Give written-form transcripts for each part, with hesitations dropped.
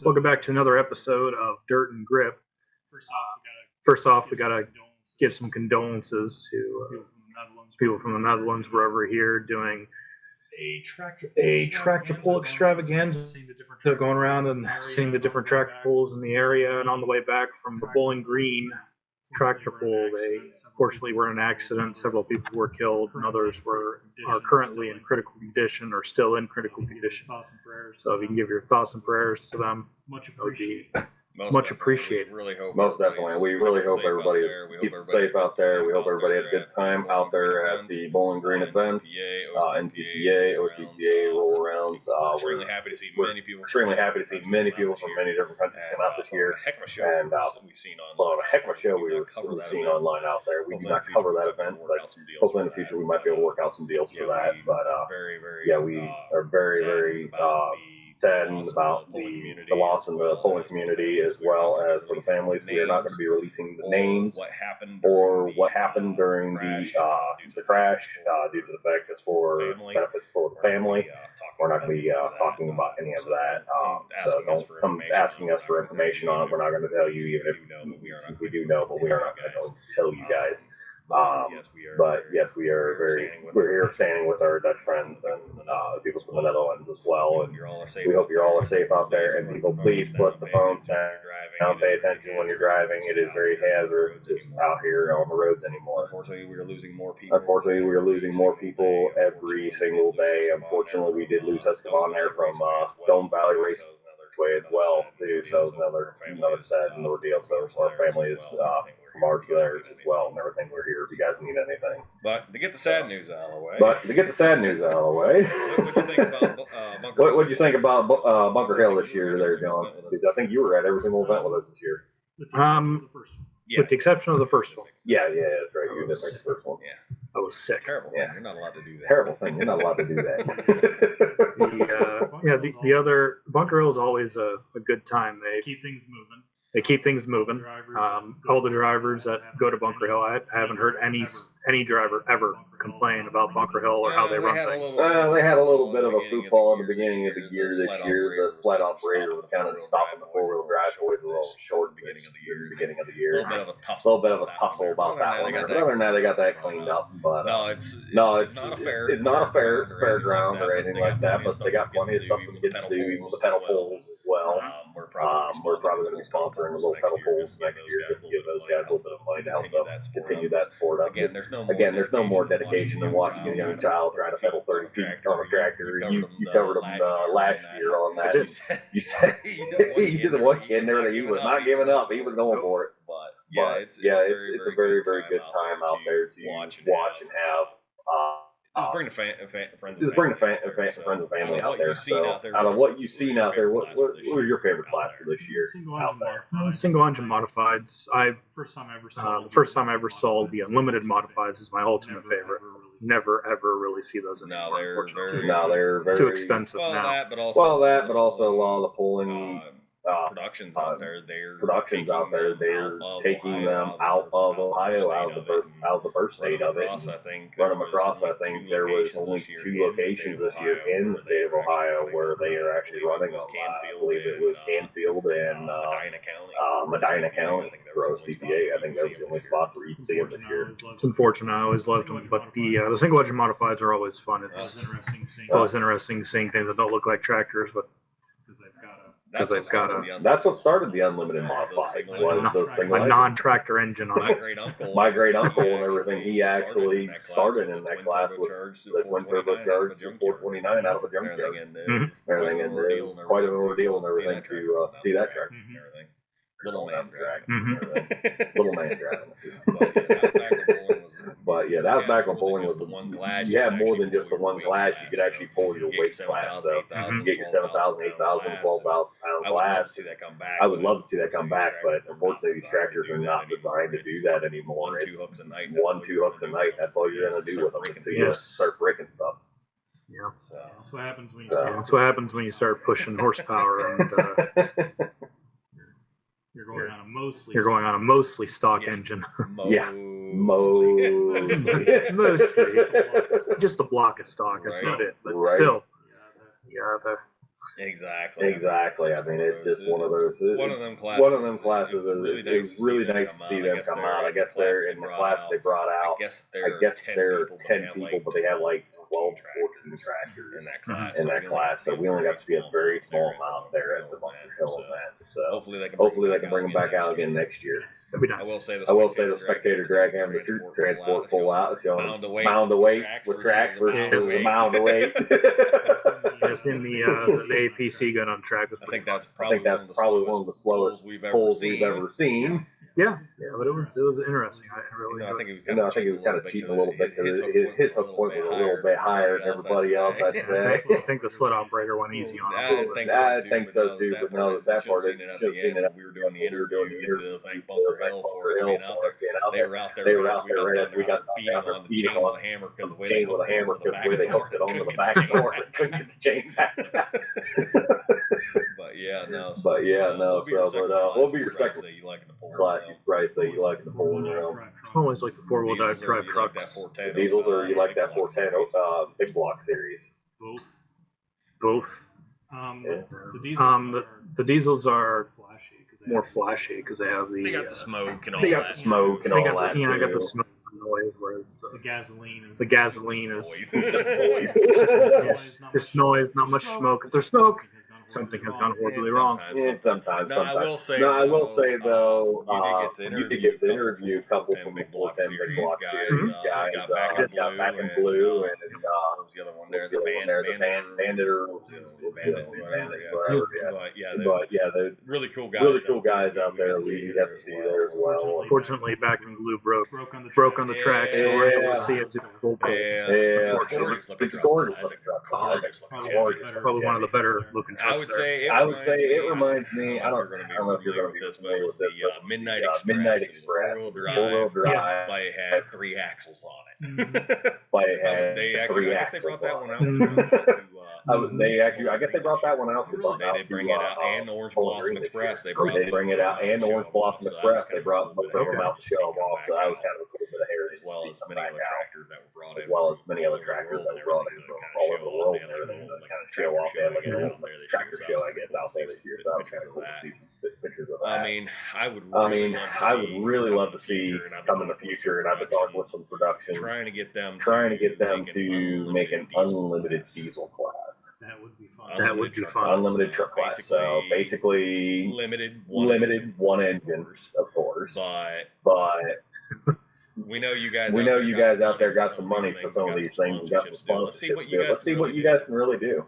Welcome back to another episode of Dirt and Grip. First off, We gotta give some condolences to people from the Netherlands. We're over here doing a tractor pull extravaganza. They're going around and seeing the different tractor pulls in the area, and on the way back from the Bowling Green tractor pull, they unfortunately were in an accident. Several people were killed, and others are currently in critical condition or still in critical condition. So if you can give your thoughts and prayers to them, that would be much appreciated. Most definitely. We really hope everybody is keeping safe out there. We hope everybody had a good time out there at the Bowling Green event, NTPA, OCPA roll arounds. We're extremely happy to see many people from many different countries come out this year. And a heck of a show we've seen online out there. We do not cover that event, but hopefully in the future we might be able to work out some deals for that. But yeah, we are very, very saddened about the loss in the polling community, as well as for the families. We are not going to be releasing the names or what happened during the crash due to the fact it's for benefits for the family. We're not going to be talking about any of that. So don't come asking us for information on it. We're not going to tell you, even if we do know, but we are not going to tell you guys. But yes, we're here standing with our Dutch friends and people from the Netherlands as well. And we hope you all are safe out there. And people, please put the phones down, pay attention when you're driving. It is very hazardous out here on the roads anymore. Unfortunately, we are losing more people every single day. Unfortunately, we did lose Esteban there from Dome Valley Race way as well too. So another sad ordeal. So our family is from ours theirs as well, and everything. We're here if you guys need anything. But to get the sad news out of the way. What'd you think about Bunker Hill this year, there, John? Because I think you were at every single event with us this year. With the exception of the first one. Yeah, that's right. You did make the first one. Yeah. I was sick. Terrible thing. You're not allowed to do that. Terrible thing. You're not allowed to do that. The other Bunker Hill is always a good time. They keep things moving. All the drivers that go to Bunker Hill, I haven't heard any driver ever complain about Bunker Hill or how they run things. They had a little bit of a football at the beginning of the year this year. The sled operator was kind of stopping the four-wheel drive always a little short beginning of the year. A little bit of a tussle about that one. But other than that, they got that cleaned up. But it's not a fairground or anything like that. But they got plenty of stuff to get to do, even with the pedal poles as well. We're probably going to be sponsoring the little pedal poles next year just to give those guys a little bit of money to help them continue that sport up. Again, there's no more dedication than watching a young child try to pedal 30 feet on a tractor. You covered him last year on that. You said he's the one kid and everything. He was not giving up. He was going for it. But it's a very, very good time out there to watch and have. Just bring the friends and family out there. So, out of what you've seen out there, what was your favorite class for this year out there? Single engine modifieds. The first time I ever saw the unlimited modifieds is my ultimate favorite. Never ever really see those anymore. They're very too expensive now. But also a lot of the pulling. Productions out there. They're taking them out of Ohio, out of the birth state of it. Run them across. I think there was only 2 locations this year in the state of Ohio where they are actually running them. I believe it was Canfield and Medina County for OCPA. I think that was the only spot where you can see them this year. It's unfortunate. I always loved them, but the single engine modifieds are always fun. It's always interesting seeing things that don't look like tractors, but that's what started the unlimited modified. A non-tractor engine on it. My great uncle and everything, he actually started in that class with the twin turbocharged 429 out of a junkyard. Everything, and it was quite an ordeal and everything to see that tractor. Little man driving. But yeah, that was back when bowling was you had more than just the one glass. You could actually pull your weight class. So you get your 7,000, 8,000, 12,000 pound glass. I would love to see that come back, but unfortunately these tractors are not designed to do that anymore. It's 1-2 hooks a night. That's all you're gonna do with them until you start breaking stuff. Yeah, that's what happens when you start pushing horsepower and. You're going on a mostly stock engine. Mostly. Just a block of stock. That's not it. But still, Exactly. I mean, it's just one of those. One of them classes. It's really nice to see them come out. I guess they're in the class they brought out. I guess I guess there are 10 people, but they have like 12, 14 tractors in that class. So we only got to see a very small amount there at the Bunker Hill event. So hopefully they can bring them back out again next year. That'd be I nice. will say the spectator drag having the troop transport pull out, showing mound of weight with tracks versus a mound of weight. Yes, in the APC gun on track was I pretty think fun. that's probably one of the slowest pulls we've ever seen. Yeah, but it was interesting. I really I enjoyed think it. he was kind of cheating a little bit because his hook point was a little bit higher than everybody else, I'd say. I think the sled operator went easy on it. I think so too, but no, that part is should have seen it. We were doing the interview to thank Bunker Bunker Hill for us being out there. They were out there. They were out there right after we got beating on the chain with a hammer because the way they hooked it onto the back door. They couldn't get the chain back. But yeah, no. What would be your second you like the pull? class you'd probably say you like the pulling around? I always like the four-wheel drive trucks. The diesels, or you like that 410 big block series? Both. Both. The diesels are The diesels are flashy. more flashy because they have the. They got the smoke and all They got that. the smoke and They all got that. I got the too. smoke noise, whereas the gasoline is. the gasoline is Noise. just noise, not much smoke. If there's smoke, something has gone horribly wrong. Yeah, sometimes. No, I will say though, you did get to interview a couple from the big block 410 big block series series guys. guys. Got back in blue, and what was the other one there? the Bandit or But yeah, they're really cool guys out there. We got to see there as well. Fortunately, back in glue broke Broke on the track, so we're able to see it super cool. Yeah, it's gorgeous. Probably one of the better looking I trucks would there. say it reminds me. I don't know if you're going to be familiar with this, the Midnight but Express. Midnight Express, Four-wheel drive. Yeah. But it had 3 axles on it. but it had They I guess they three brought that one out. Mhm. I guess they brought that one out. They did bring it out, and the Orange Blossom Express. They brought They bring it out, and the Orange Blossom Express. They brought them out to show them off. So that was kind of a cool bit of heritage, as well as many other tractors that were brought in, as well as many other tractors that were brought in from all over the world and everything to kind of show off. They had like a tractor show, I guess, out there this year. So I was kind of cool to see some pictures of that. I mean, I would really love to see come in the future, and I've been talking with some production, trying to get them to make an unlimited diesel class. That would be fun. That would be fun. Unlimited truck class. So basically, limited one engine, of course. But we know you guys out there got some money for some of these things. Got some sponsorships. Let's see what you guys can really do.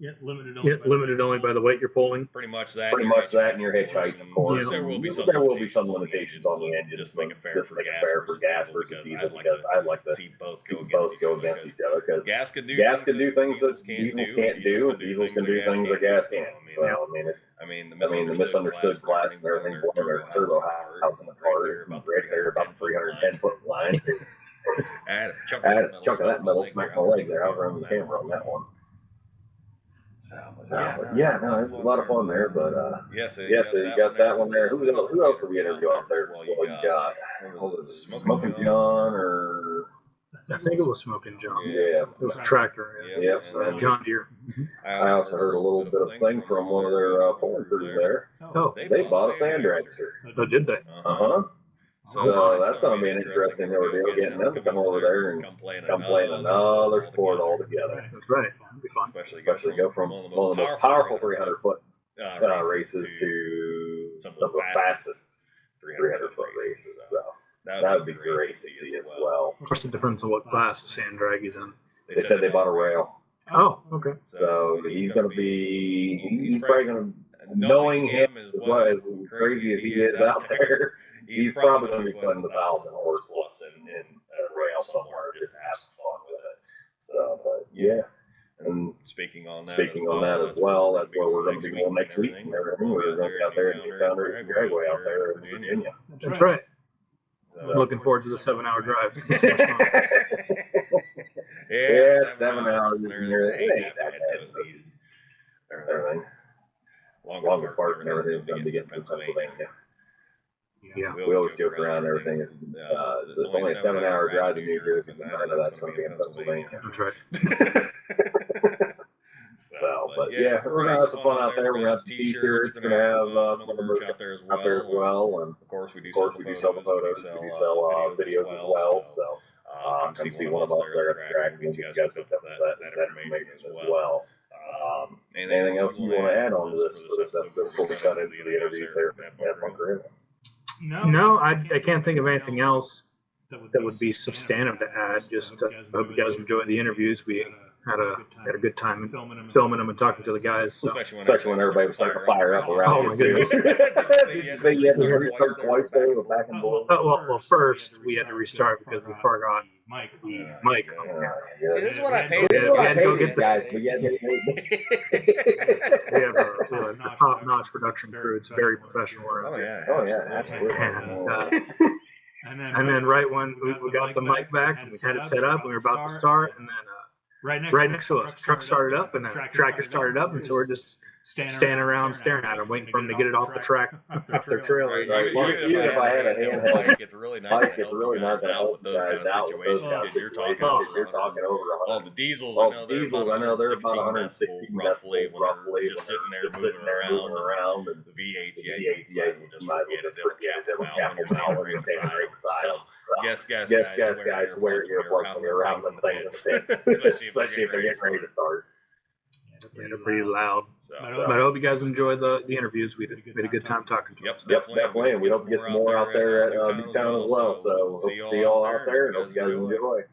Yeah, limited Only by the weight you're pulling. pretty much that and your hitch height, of course. Yeah. There will be some limitations on the engine. Just make it fair for gas versus diesel, because because I'd like to see both see both go against each other. Because gas can do things that diesels can't do. Diesels can do things that gas can't. Well, I mean, the misunderstood class and everything, one of their turbo housing apart, right there about the 310-foot line. I had a chunk of that metal smacked my leg there. I was running the camera on that one. It's a lot of fun there. But so you got that one there. Who else did we interview out there? Well, you got Smoking John, or I think it was Smoking John. yeah, It was a tractor. yep. And John Deere. I also heard a little bit of thing from one of their pulling crews there. Oh, They bought a sand dragster. oh, did they? So that's going to be an interesting ordeal, getting them to come over there and come play another sport altogether. That's right. It'd be fun. Especially go from one of the most powerful 300-foot races to some of the fastest 300-foot races. So that would be great to see as well. Of course, it depends on what class the sand drag is in. They said they bought a rail. Oh, okay. So he's probably going to, knowing him as crazy as he is out there, he's probably going to be putting 1,000 horse plus in a rail somewhere just to have some fun with it. So, but yeah. And speaking on that as well, that's where we're going to be going next week and everything. We're going to be out there in the Sounder and Dragway out there in Virginia. That's right. I'm looking forward to the 7-hour drive. Yeah, 7 hours. It ain't that bad, at least. Everything. Longer parts and everything is going to be getting through Pennsylvania. Yeah. We always joke around everything. It's only a 7-hour drive to New Jersey, but none of that's going to be in Pennsylvania. That's right. So, but yeah, we're bunch of fun out there. We're gonna have some t-shirts. We're gonna have some of the merch out there as well. And of course, we do sell the photos. We do sell videos as well. So come see one of us there at the track. We'll get you guys hooked up with that information as well. Anything else you want to add on to this for this episode before we cut into the interviews there at Bunker Inn? No, I can't think of anything else that would be substantive to add. Just I hope you guys enjoyed the interviews. We had a good time filming them and talking to the guys. So. Especially when everybody was starting to fire up around. Oh my goodness! Did you say you had to restart twice there with back and forth? Well, first we had to restart because we forgot the mic. See, this is what I paid. Yeah, we had to go get the guys, but yeah, we have a top-notch production crew. It's very professional. Oh yeah, absolutely. And then right when we got the mic back and we had it set up, we were about to start, and then right next to us, truck started up, and then tractor started up, and so we're just standing around staring at them, waiting for them to get it off the track, off their trailer. Right. Well, even if I had a handheld it's really mic, it's really not going to help those guys kind out of with those situations. kind of situations. You're talking over Well, the diesels, I know they're about 116 roughly, decibels when they're just sitting there moving around. and The V8, you just might as well just forget it. They'll cap them out when you're standing right beside them. Guys, wear earplugs when you're around them things, especially if they're getting ready to start. Yeah, they're pretty loud. But I hope you guys enjoyed the interviews. We had a good time talking to them. Yep, definitely. And we hope to get some more out there at Newtown as well. So hope to see you all out there and hope you guys enjoy.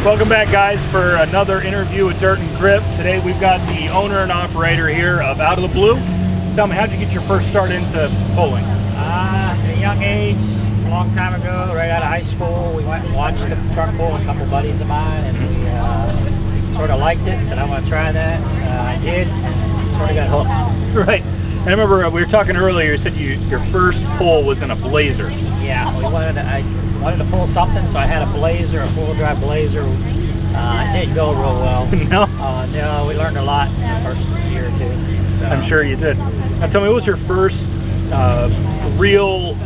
Welcome back, guys, for another interview with Dirt and Grip. Today we've got the owner and operator here of Out of the Blue. Tell me, how'd you get your first start into bowling? At a young age, a long time ago, right out of high school, we went and watched the truck bowl with a couple buddies of mine, and we sort of liked it, said I want to try that. I did, and sort of got hooked. Right. I remember we were talking earlier, you said your first pull was in a Blazer. Yeah, I wanted to pull something, so I had a Blazer, a four-wheel drive Blazer. It didn't go real well. No? No, we learned a lot in the first year or two. So. I'm sure you did. Now tell me, what was your first real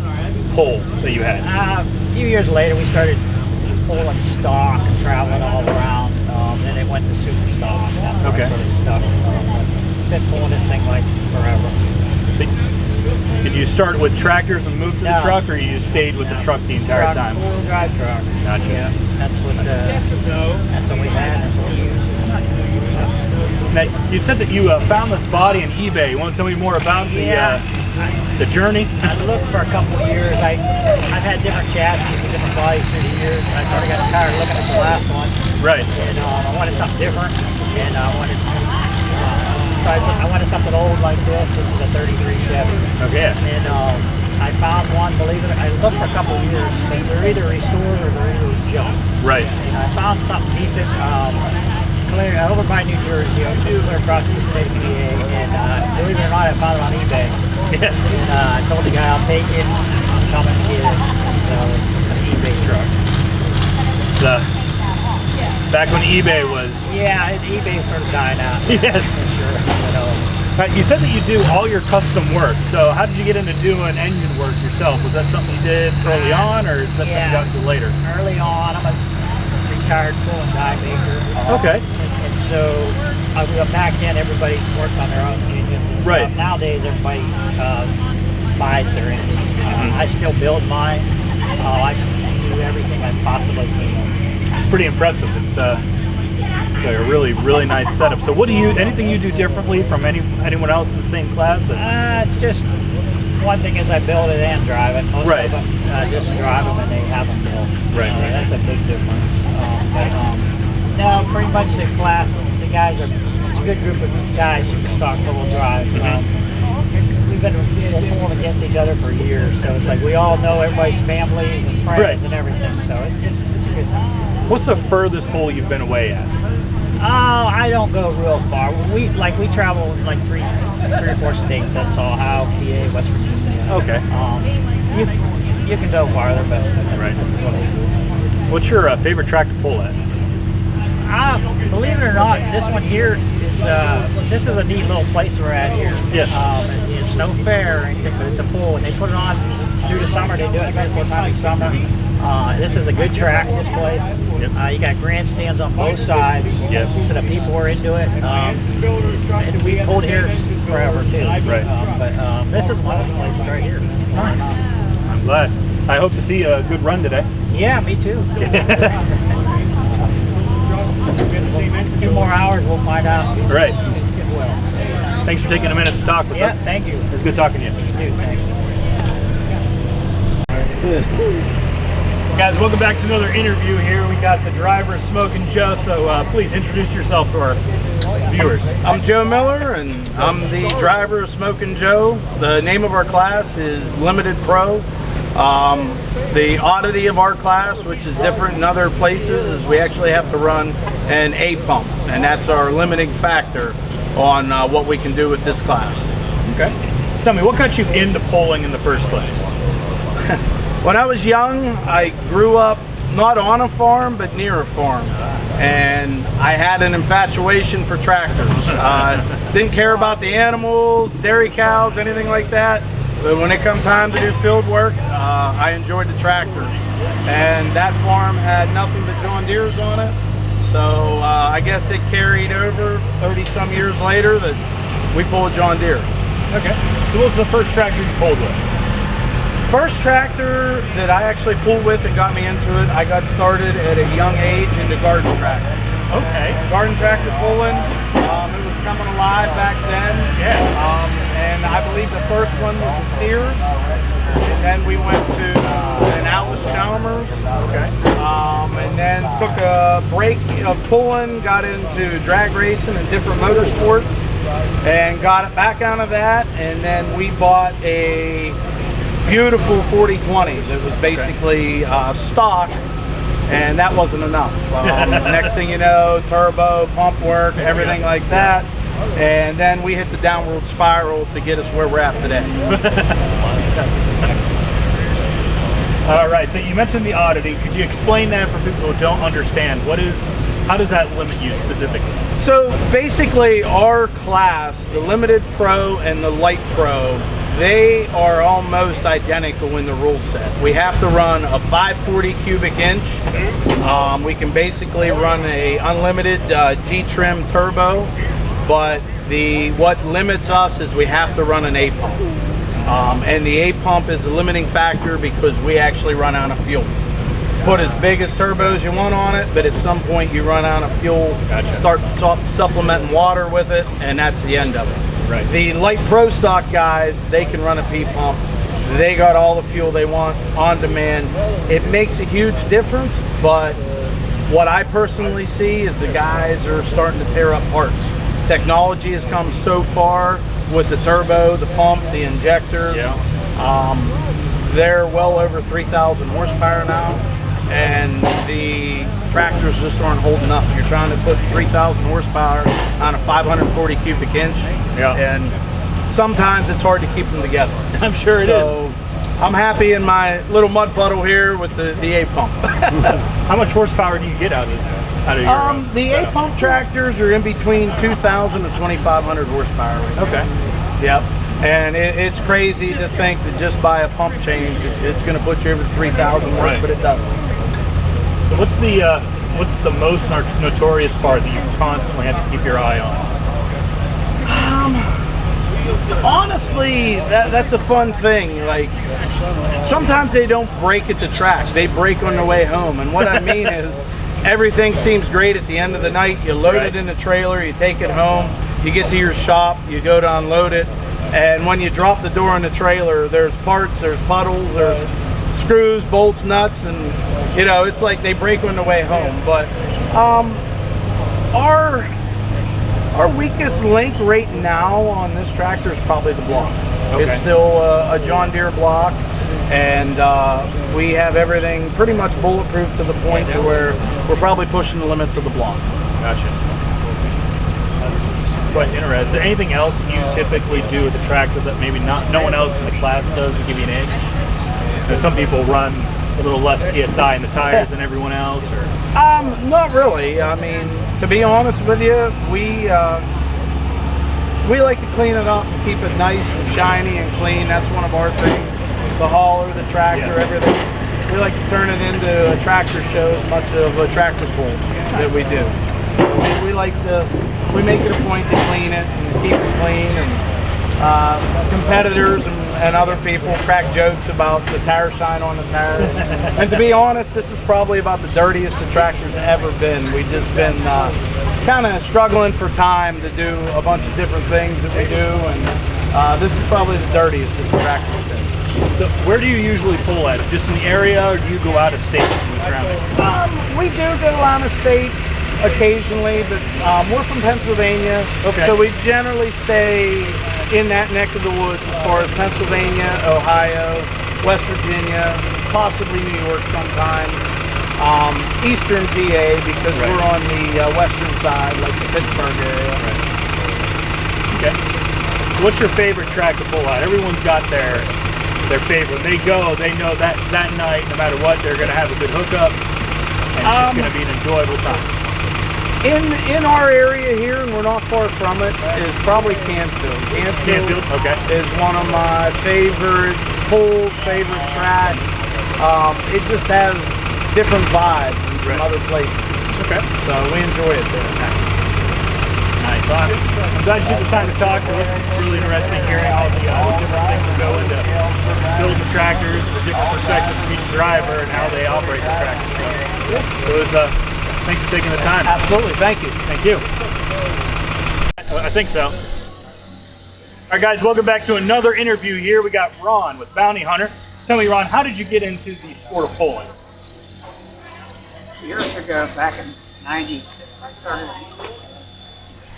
pull that you had? A few years later, we started pulling stock and traveling all around. Then it went to super stock. That's where I sort of stuck. Been pulling this thing like forever. So, did you start with tractors and move to the truck, or you stayed with the truck the entire time? Four-wheel drive truck. Gotcha. Yeah, that's what we had. That's what we used. Now, you said that you found this body on eBay. You want to tell me more about the journey? I looked for a couple of years. I've had different chassis and different bodies through the years, and I sort of got tired of looking at the last one. Right. And I wanted something different, and I wanted something old like this. This is a 33 Chevy. Okay. And I found one, believe it or not, I looked for a couple of years, because they're either restored or they're either junk. Right. And I found something decent clear over by New Jersey, clear across the state of PA, and believe it or not, I found it on eBay. Yes. And I told the guy I'll take it, I'm coming to get it. So it's an eBay truck. It's back when eBay was... Yeah, eBay sort of died out. Yes. For sure. You said that you do all your custom work. So how did you get into doing engine work yourself? Was that something you did early on, or is that something you got into later? Early on, I'm a retired tool and die maker. Okay. And so back then, everybody worked on their own engines and stuff. Right. Nowadays, everybody buys their engines. I still build mine. I can do everything I possibly can. It's pretty impressive. It's a really, really nice setup. So what do anything you do differently from anyone else in the same class? Just one thing is I build it and drive it. Most Right. of them just drive them and they have them built. Right. That's a big difference. No, pretty much the class, the guys it's a good group of guys, super stock four-wheel drive. We've been pulling against each other for years, so it's like we all know everybody's families and friends Right. and everything, so it's a good time. What's the furthest pull you've been away at? Oh, I don't go real far. We travel like three or four states. That's Ohio, PA, West Virginia. Okay. You can go farther, but this is what we do. What's your favorite track to pull at? Believe it or not, this one here is this is a neat little place we're at here. Yes. It's no fair or anything, but it's a pool, and they put it on through the summer. They do it 3 or 4 times a summer. This is a good track, this place. Yep. You got grandstands on both sides. Yes. So the people are into it. And we pulled here forever too. Right. But this is one of the places right here. Nice. I'm glad. I hope to see a good run today. Yeah, me too. A few more hours, we'll find out. Right. It will. Thanks for taking a minute to talk with Yeah, us. thank you. It was good talking to you. You too, thanks. Guys, welcome back to another interview here. We got the driver, Smokin' Joe, so please introduce yourself to our viewers. I'm Joe Miller, and I'm the driver of Smokin' Joe. The name of our class is Limited Pro. The oddity of our class, which is different in other places, is we actually have to run an A pump, and that's our limiting factor on what we can do with this class. Okay. Tell me, what got you into polling in the first place? When I was young, I grew up not on a farm, but near a farm. And I had an infatuation for tractors. Didn't care about the animals, dairy cows, anything like that. But when it come time to do field work, I enjoyed the tractors. And that farm had nothing but John Deere's on it. So I guess it carried over 30-some years later that we pulled John Deere. Okay. So what was the first tractor you pulled with? First tractor that I actually pulled with and got me into it, I got started at a young age into garden tractor. Okay. Garden tractor pulling, it was coming alive back then. Yeah. And I believe the first one was a Sears. And then we went to an Atlas Chalmers. Okay. And then took a break of pulling, got into drag racing and different motorsports, and got it back out of that. And then we bought a beautiful 4020 that was basically stock, and that wasn't enough. Next thing you know, turbo, pump work, everything like that, and then we hit the downward spiral to get us where we're at today. All right, so you mentioned the oddity. Could you explain that for people who don't understand? How does that limit you specifically? So basically our class, the Limited Pro and the Light Pro, they are almost identical in the rule set. We have to run a 540 cubic inch. We can basically run a unlimited G-trim turbo, but what limits us is we have to run an A pump. And the A pump is a limiting factor because we actually run out of fuel. Put as big as turbos you want on it, but at some point you run out of fuel, Gotcha. Start supplementing water with it, and that's the end of it. Right. The Light Pro stock guys, they can run a P pump. They got all the fuel they want on demand. It makes a huge difference, but what I personally see is the guys are starting to tear up parts. Technology has come so far with the turbo, the pump, the injectors. Yeah. They're well over 3,000 horsepower now, and the tractors just aren't holding up. You're trying to put 3,000 horsepower on a 540 cubic inch, and sometimes it's hard to keep them together. I'm sure it is. I'm happy in my little mud puddle here with the A pump. How much horsepower do you get out of your The A pump tractors are in between 2,000 and 2,500 horsepower. Okay. Yep. And it's crazy to think that just by a pump change, it's going to put you over 3,000 horse, Right. but it does. So what's the most notorious part that you constantly have to keep your eye on? Honestly, that's a fun thing. Like, sometimes they don't break at the track, they break on the way home. And what I mean is, everything seems great at the end of the night. You load it in the trailer, you take it home, you get to your shop, you go to unload it, and when you drop the door in the trailer, there's parts, there's puddles, there's screws, bolts, nuts, and it's like they break on the way home. But our weakest link right now on this tractor is probably the block. Okay. It's still a John Deere block, and we have everything pretty much bulletproof to the point to where we're probably pushing the limits of the block. Gotcha. That's quite interesting. Is there anything else you typically do with the tractor that maybe no one else in the class does to give you an edge? Some people run a little less PSI in the tires than everyone else, or? Not really. I mean, to be honest with you, we like to clean it up and keep it nice and shiny and clean. That's one of our things. The hauler, the tractor, everything. we like to turn it into a tractor show as much of a tractor pull that we do. So we like to, we make it a point to clean it and keep it clean, and competitors and other people crack jokes about the tire shine on the tires. And to be honest, this is probably about the dirtiest the tractor's ever been. We've just been kind of struggling for time to do a bunch of different things that we do, and this is probably the dirtiest that the tractor's been. So where do you usually pull at? Just in the area, or do you go out of state in the surrounding? We do go out of state occasionally, but we're from Pennsylvania, Okay. so we generally stay in that neck of the woods as far as Pennsylvania, Ohio, West Virginia, possibly New York sometimes, Eastern PA, because Right. we're on the western side, like the Pittsburgh area. Okay. What's your favorite track to pull out? Everyone's got their favorite. They go, they know that night, no matter what, they're going to have a good hookup, and it's just going to be an enjoyable time. In our area here, and we're not far from it, is probably Canfield. Canfield, okay. Is one of my favorite pulls, favorite tracks. It just has different vibes in some Right. other places. Okay. So we enjoy it there. Nice. I'm glad you took the time to talk to us. It's really interesting hearing all the different things that go into building the tractors, the different perspectives from each driver, and how they operate the tractor. So it was, thanks for taking the time. Absolutely, thank you. Thank you. I think so. All right, guys, welcome back to another interview here. We got Ron with Bounty Hunter. Tell me, Ron, how did you get into the sport of pulling? Years ago, back in '90s, I started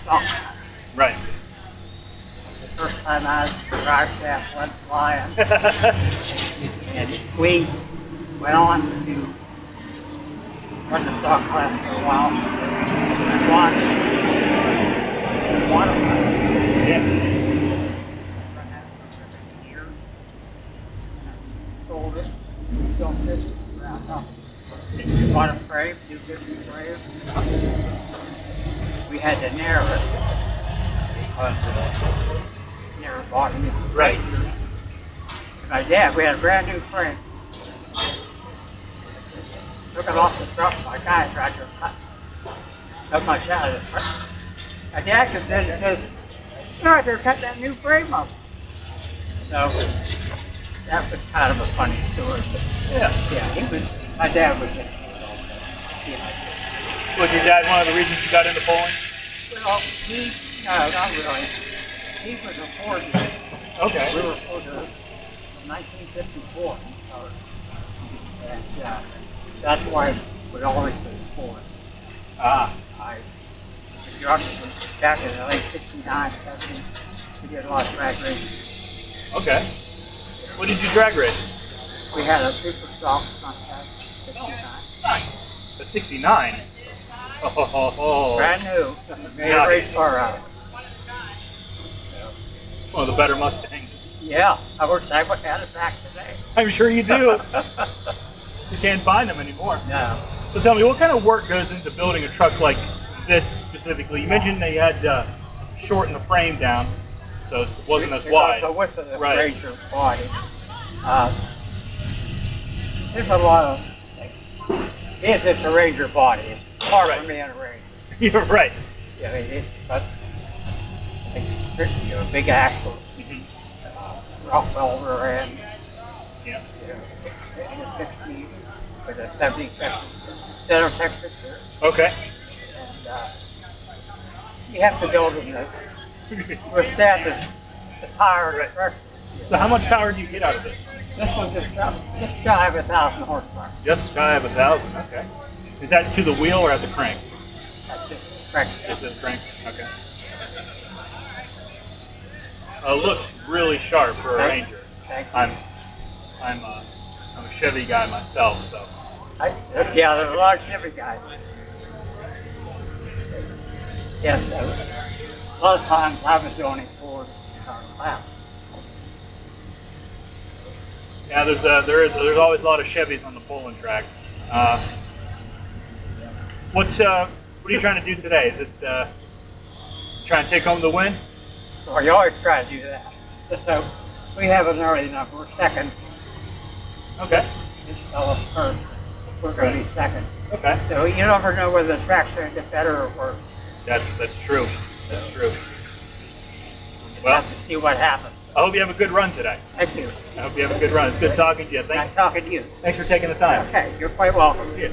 stock. Right. The first time I was drive shaft went flying, and we went on to run the stock class for a while. And won them. Yeah. Run that for 7 years. Sold it, dumped it, round up. Bought a frame, 250 frame. We had to narrow it. Never bought any Right. My dad, we had a brand new frame. Took it off the truck, my guy tried to cut much out of it. My dad comes in and says, "You're out there cut that new frame up." So that was kind of a funny story. But Yeah. my dad was Was your dad one of the reasons you got into pulling? well, no, not really. He was a forger. Okay. We were forgers from 1954. And that's why we always been forged. Ah. I drug back in the late 69, 70. We did a lot of drag racing. Okay. What did you drag race? We had a super soft Mustang, 69. Nice. A 69. Oh. Brand new. Made Nice. a race car out of it. One of the better Mustangs. Yeah, I wish I would have it back today. I'm sure you do. You can't find them anymore. No. So tell me, what kind of work goes into building a truck like this specifically? You mentioned they had shortened the frame down, so it wasn't as wide. The width of the Right. Ranger body. There's a lot of, it's just a Ranger body. It's hard Right. for me in a Ranger. You're right. Yeah, it's but you know, big axle, rock welder, and Yeah. and a 60 with a 70 center texture, Okay. and you have to build them to withstand the power and the pressure. So how much power do you get out of this? This one's just shy of 1,000 horsepower. Just shy of 1,000. Okay. Is that to the wheel or at the crank? That's just correct. It's the crank. Okay. Looks really sharp for a Thank- Ranger. Thank you. I'm a Chevy guy myself, so. Yeah, there's a lot of Chevy guys. Yes, a lot of times I was the only Ford class. Yeah, there's always a lot of Chevys on the pulling track. What are you trying to do today? Is it trying to take home the win? Well, you always try to do that. So we have an early number, we're second. Okay. just tell us first. We're going to be second. Okay. So you never know whether the track's going to get better or worse. That's true. That's true. Just Well, have to see what happens. I hope you have a good run today. Thank you. I hope you have a good run. It's good talking to you. Nice talking to you. Thanks for taking the time. Okay, you're quite welcome. Yeah.